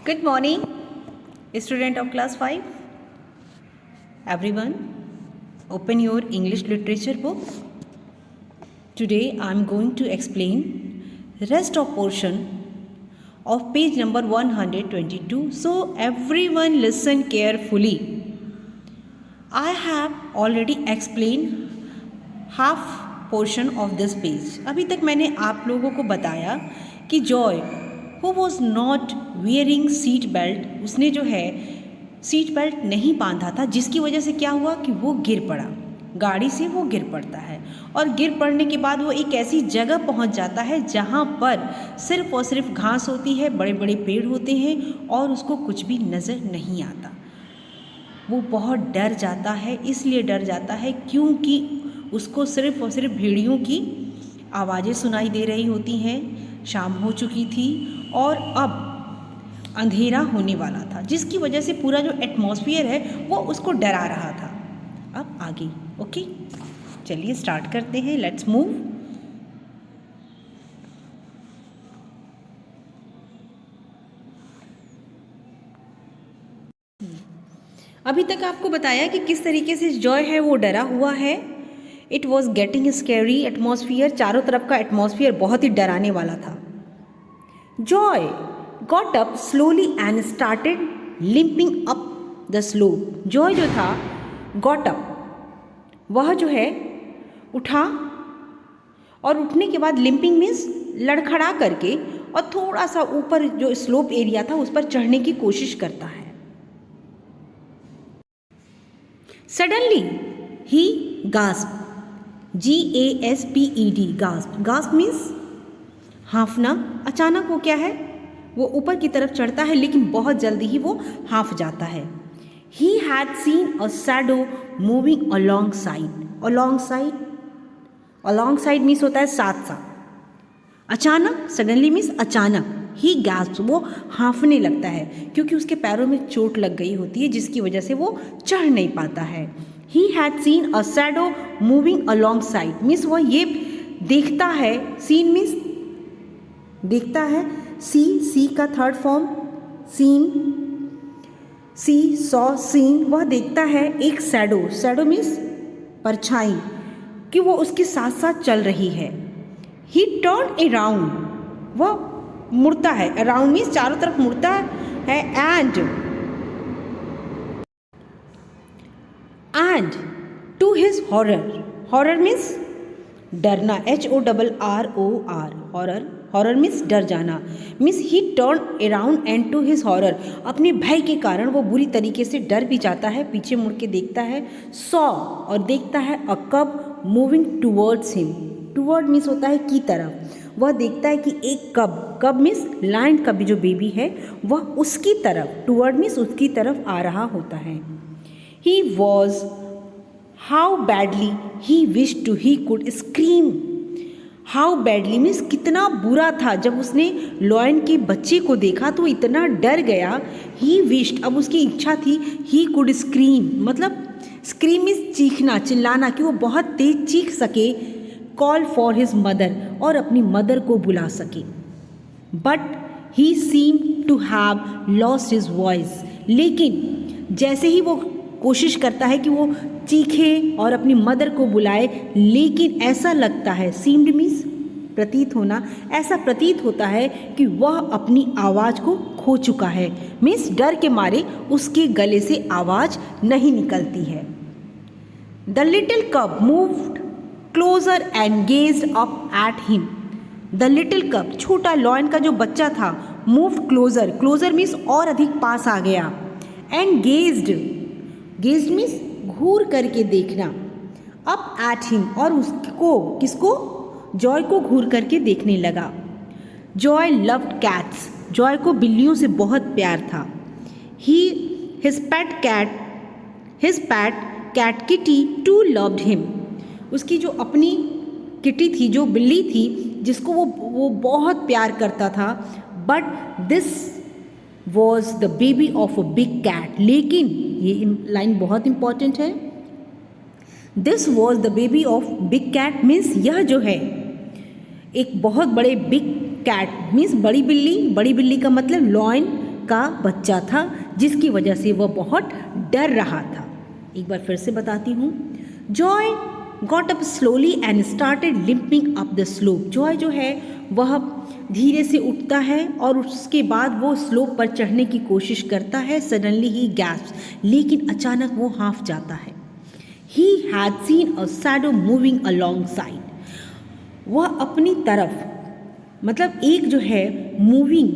Good morning, student of class 5. Everyone, open your English literature book. Today I am going to explain rest of portion of page number 122. So everyone listen carefully. I have already explained half portion of this page. अभी तक मैंने आप लोगों को बताया कि Joy who was not wearing seat belt, उसने जो है सीट बेल्ट नहीं बांधा था, जिसकी वजह से क्या हुआ कि वो गिर पड़ा। गाड़ी से वो गिर पड़ता है और गिर पड़ने के बाद वो एक ऐसी जगह पहुंच जाता है जहां पर सिर्फ और सिर्फ घास होती है, बड़े बड़े पेड़ होते हैं और उसको कुछ भी नज़र नहीं आता। वो बहुत डर जाता है, इसलिए डर जाता है क्योंकि उसको सिर्फ और सिर्फ भेड़ियों की आवाज़ें सुनाई दे रही होती हैं। शाम हो चुकी थी और अब अंधेरा होने वाला था, जिसकी वजह से पूरा जो एटमॉस्फेयर है वो उसको डरा रहा था। अब आगे ओके, चलिए स्टार्ट करते हैं। Let's move. अभी तक आपको बताया कि किस तरीके से जॉय है वो डरा हुआ है। It was getting scary atmosphere, चारों तरफ का एटमॉस्फियर बहुत ही डराने वाला था। Joy got up slowly and started limping up the slope. Joy जो था गॉट अप, वह जो है उठा और उठने के बाद लिम्पिंग मीन्स लड़खड़ा करके और थोड़ा सा ऊपर जो स्लोप एरिया था उस पर चढ़ने की कोशिश करता है। सडनली ही gasp, GASPED, gasp. Gasp means हाँफना। अचानक वो क्या है, वो ऊपर की तरफ चढ़ता है लेकिन बहुत जल्दी ही वो हाँफ जाता है। He had seen a shadow moving alongside. Alongside means होता है साथ साथ। अचानक, सडनली मीन्स अचानक। He gasped, वो हाँफने लगता है क्योंकि उसके पैरों में चोट लग गई होती है, जिसकी वजह से वो चढ़ नहीं पाता है। He had seen a shadow moving alongside means वह ये देखता है, सीन मीन्स देखता है, सी का थर्ड फॉर्म सीन, सी सॉ सीन। वह देखता है एक शैडो मीन्स परछाई, कि वो उसके साथ साथ चल रही है। ही टर्न अराउंड, वह मुड़ता है, अराउंड मीन्स चारों तरफ मुड़ता है। And to his horror means डरना, HORROR, हॉरर मीन्स डर जाना। Means he turn around and to his horror, अपने भय के कारण वो बुरी तरीके से डर भी जाता है, पीछे मुड़ के देखता है। सॉ, और देखता है अ कब moving towards him. Toward means होता है की तरफ। वह देखता है कि एक कब मीन्स लायन का भी जो बेबी है वह उसकी तरफ, टूवर्ड मीन्स उसकी तरफ आ रहा होता है। He was how badly he wish to he could scream. How badly means कितना बुरा था। जब उसने लॉयन के बच्चे को देखा तो इतना डर गया। ही विश्ड, अब उसकी इच्छा थी, ही कुड स्क्रीम, मतलब स्क्रीम मीन्स चीखना, चिल्लाना, कि वो बहुत तेज चीख सके। कॉल फॉर हिज मदर, और अपनी मदर को बुला सके। But he seem to have lost his voice, लेकिन जैसे ही वो कोशिश करता है कि वो चीखे और अपनी मदर को बुलाए, लेकिन ऐसा लगता है, सीम्ड मीन्स प्रतीत होना, ऐसा प्रतीत होता है कि वह अपनी आवाज़ को खो चुका है। मीन्स डर के मारे उसके गले से आवाज़ नहीं निकलती है। द लिटिल कब moved closer and gazed up at him. The little कब, छोटा लॉयन का जो बच्चा था, मूव्ड क्लोजर मीन्स और अधिक पास आ गया। एंड गेज्ड मीन्स घूर करके देखना। अप एट हिम, और उसको, किसको, जॉय को घूर करके देखने लगा। जॉय लव्ड कैट्स, जॉय को बिल्लियों से बहुत प्यार था। His pet cat Kitty too loved him. उसकी जो अपनी किटी थी, जो बिल्ली थी, जिसको वो बहुत प्यार करता था। But this was the baby of a big cat, लेकिन ये लाइन बहुत इंपॉर्टेंट है। This was the baby of big cat means यह जो है एक बहुत बड़े बिग कैट मीन्स बड़ी बिल्ली का मतलब लॉयन का बच्चा था, जिसकी वजह से वह बहुत डर रहा था। एक बार फिर से बताती हूँ। Joy got up slowly and started limping up the slope. Joy जो है वह धीरे से उठता है और उसके बाद वो स्लोप पर चढ़ने की कोशिश करता है। सडनली ही गैस्प्स, लेकिन अचानक वो हाँफ जाता है। He had seen a shadow moving along side. वह अपनी तरफ, मतलब एक जो है मूविंग,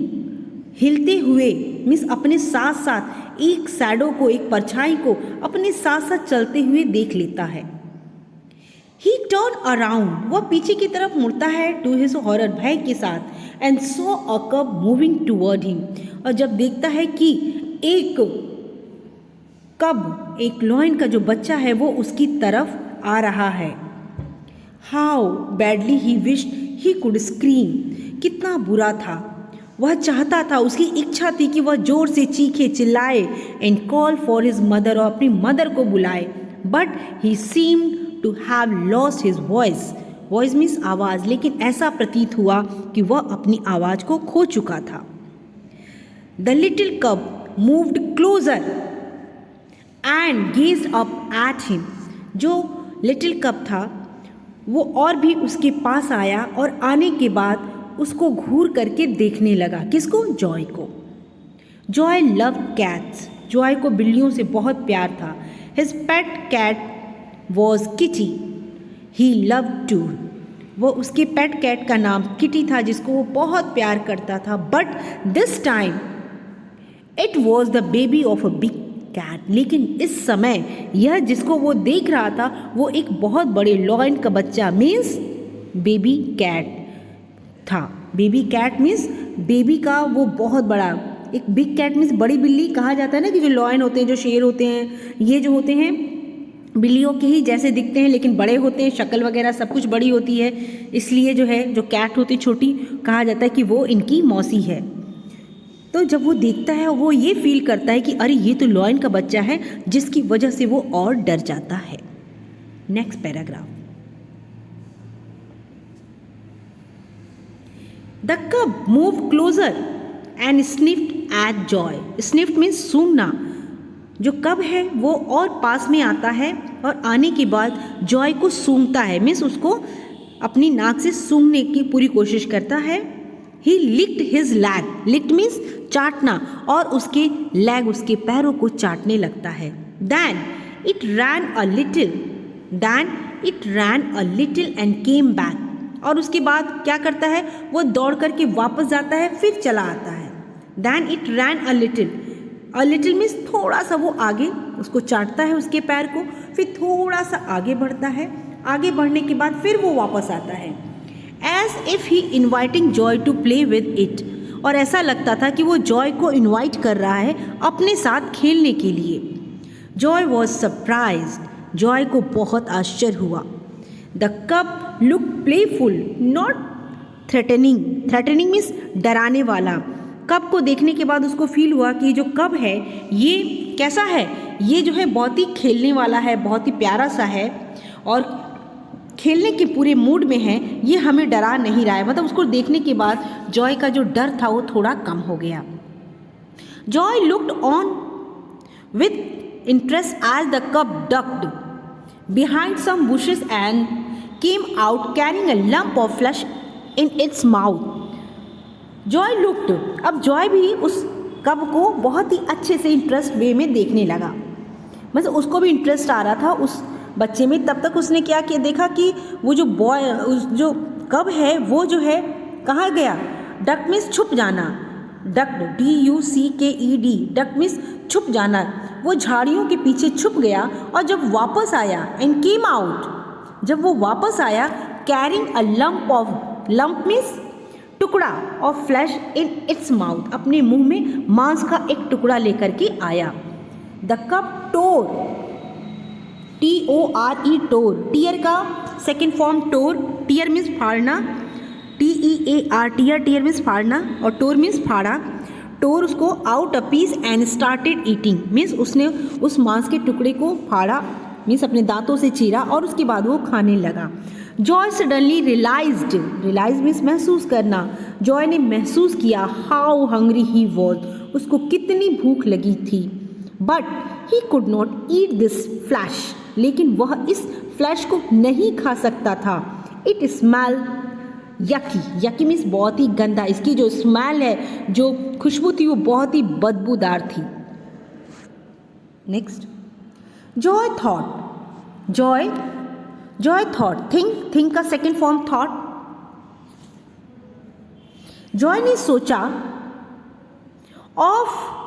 हिलते हुए, मीन्स अपने साथ साथ एक शैडो को, एक परछाई को अपने साथ साथ चलते हुए देख लेता है। ही टर्न अराउंड, वह पीछे की तरफ मुड़ता है टू हिज हॉरर, भय के साथ, एंड सॉ अ कब मूविंग टुवर्ड हिम, और जब देखता है कि एक कब, एक लॉयन का जो बच्चा है वो उसकी तरफ आ रहा है। How badly he wished he could scream, कितना बुरा था, वह चाहता था, उसकी इच्छा थी कि वह जोर से चीखे, चिल्लाए, and call for his mother, और अपनी मदर को बुलाए। But he seemed to have lost his voice. Voice means आवाज़, लेकिन ऐसा प्रतीत हुआ कि वह अपनी आवाज़ को खो चुका था। द लिटिल कब moved closer and gazed up at him. जो लिटिल कब था वो और भी उसके पास आया, और आने के बाद उसको घूर करके देखने लगा। किसको? जॉय को। Joy loved cats. जॉय को बिल्लियों से बहुत प्यार था। His pet cat was Kitty, he loved too. वो उसके पेट कैट का नाम किटी था, जिसको वो बहुत प्यार करता था। But this time it was the baby of a big cat. लेकिन इस समय यह जिसको वो देख रहा था वो एक बहुत बड़े लॉयन का बच्चा, मीन्स बेबी कैट था। बेबी कैट मीन्स बेबी का वो बहुत बड़ा, एक बिग कैट मीन्स बड़ी बिल्ली कहा जाता है ना, कि जो लॉयन होते हैं, जो शेर होते हैं, ये जो होते हैं बिल्लियों के ही जैसे दिखते हैं, लेकिन बड़े होते हैं, शक्ल वगैरह सब कुछ बड़ी होती है, इसलिए जो है जो कैट होती छोटी, कहा जाता है कि वो इनकी मौसी है। तो जब वो देखता है वो ये फील करता है कि अरे ये तो लॉयन का बच्चा है, जिसकी वजह से वो और डर जाता है। Next paragraph. The cub move closer and sniffed at Joy. Sniffed means सूंघना। जो कब है वो और पास में आता है, और आने के बाद जॉय को सूंघता है, मीन्स उसको अपनी नाक से सूंघने की पूरी कोशिश करता है। He licked his leg. Licked means चाटना, और उसके लैग, उसके पैरों को चाटने लगता है। Then it ran a little and came back. और उसके बाद क्या करता है, वो दौड़ करके वापस जाता है, फिर चला आता है। Then it ran a little means थोड़ा सा वो आगे उसको चाटता है, उसके पैर को, फिर थोड़ा सा आगे बढ़ता है। आगे बढ़ने के बाद फिर वो वापस आता है, as if he inviting joy to play with it. और ऐसा लगता था कि वो जॉय को इन्वाइट कर रहा है अपने साथ खेलने के लिए। Joy was surprised. जॉय को बहुत आश्चर्य हुआ। The cup look playful not threatening. Threatening means डराने वाला। कब को देखने के बाद उसको फील हुआ कि जो कब है ये कैसा है, ये जो है बहुत ही खेलने वाला है, बहुत ही प्यारा सा है, और खेलने के पूरे मूड में है, ये हमें डरा नहीं रहा है। मतलब उसको देखने के बाद जॉय का जो डर था वो थोड़ा कम हो गया। Joy looked on with interest as the cub ducked behind some bushes and came out carrying a lump of flesh in its mouth. Joy looked, अब जॉय भी उस कब को बहुत ही अच्छे से इंटरेस्ट वे में देखने लगा। मतलब उसको भी इंटरेस्ट आ रहा था उस बच्चे में। तब तक उसने क्या किया, देखा कि वो जो जो कब है वो जो है कहाँ गया। डक मीन्स छुप जाना। डक्ड, DUCKED, डक मीन्स छुप जाना। वो झाड़ियों के पीछे छुप गया, और जब वापस आया, एंड केम आउट, जब वो वापस आया, कैरिंग अ लंप मीन्स टुकड़ा, of flash in its mouth, अपने मुंह में मांस का एक टुकड़ा लेकर के आया। The cub tore, TORE, tore, tear का second form tore. Tear means फाड़ना, TEAR, टीयर मीन्स फाड़ना, और टोर मीन्स फाड़ा। टोर उसको out a piece and started eating, means उसने उस मांस के टुकड़े को फाड़ा, मीन्स अपने दांतों से चीरा, और उसके बाद वो खाने लगा। जॉय सडनली रियलाइज मीन्स महसूस करना। जॉय ने महसूस किया हाउ हंग्री ही वॉज, उसको कितनी भूख लगी थी। But he could not eat this flash, लेकिन वह इस फ्लैश को नहीं खा सकता था। इट स्मेल यकी, यकी मीन्स बहुत ही गंदा, इसकी जो स्मेल है, जो खुशबू थी वो बहुत ही बदबूदार थी। Next, Joy thought, Joy thought, think का सेकेंड फॉर्म थॉट। जॉय ने सोचा of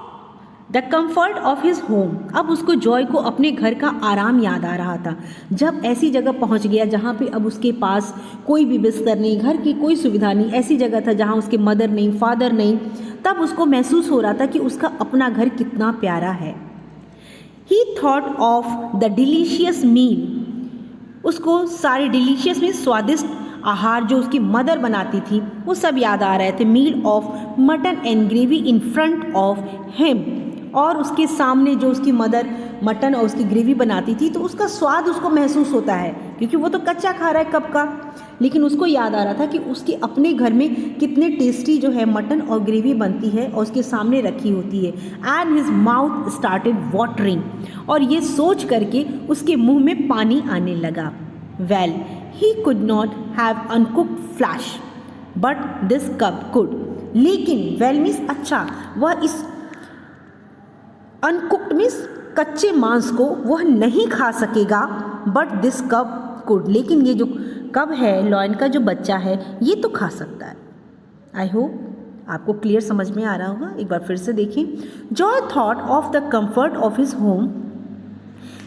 the comfort of his home, अब उसको जॉय को अपने घर का आराम याद आ रहा था। जब ऐसी जगह पहुंच गया जहाँ पे अब उसके पास कोई भी बिस्तर नहीं, घर की कोई सुविधा नहीं, ऐसी जगह था जहाँ उसके मदर नहीं, फादर नहीं, तब उसको महसूस हो रहा था कि उसका अपना घर कितना प्यारा है। He thought of the delicious meal, उसको सारे डिलीशियस में स्वादिष्ट आहार जो उसकी मदर बनाती थी वो सब याद आ रहे थे। Meal of mutton and gravy in front of him, और उसके सामने जो उसकी मदर मटन और उसकी ग्रेवी बनाती थी तो उसका स्वाद उसको महसूस होता है, क्योंकि वो तो कच्चा खा रहा है कब का, लेकिन उसको याद आ रहा था कि उसके अपने घर में कितने टेस्टी जो है मटन और ग्रेवी बनती है और उसके सामने रखी होती है। And his mouth started watering, और ये सोच करके उसके मुंह में पानी आने लगा। Well he could not have uncooked flash but this cup could, लेकिन वेल मीन्स अच्छा, वह इस अनकुक्ड मीन्स कच्चे मांस को वह नहीं खा सकेगा, बट दिस कप कुड, लेकिन ये जो कब है, लॉयन का जो बच्चा है, ये तो खा सकता है। आई होप आपको क्लियर समझ में आ रहा होगा। एक बार फिर से देखें। Joy thought of the comfort of his home,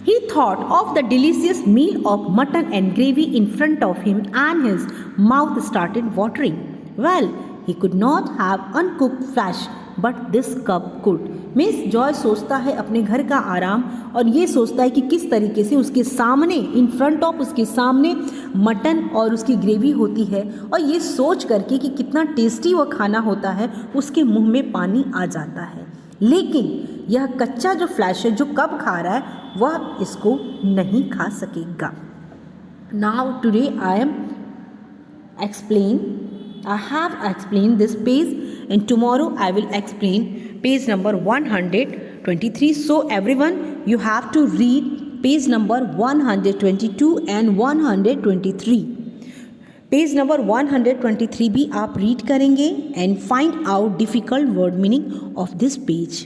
he thought of the delicious meal of mutton and gravy in front of him and his mouth started watering. Well, he could not have uncooked flesh but this cup could. Miss Joy सोचता है अपने घर का आराम, और ये सोचता है कि किस तरीके से उसके सामने इन फ्रंट ऑफ उसके सामने मटन और उसकी ग्रेवी होती है, और ये सोच करके कि कितना टेस्टी वह खाना होता है उसके मुंह में पानी आ जाता है। लेकिन यह कच्चा जो फ्लैश है जो कब खा रहा है वह इसको नहीं खा सकेगा। Now today I have explained this page, and tomorrow I will explain page number 123. So everyone, you have to read page number 122 and 123. Page number 123 भी आप रीड करेंगे and find out difficult word meaning of this page.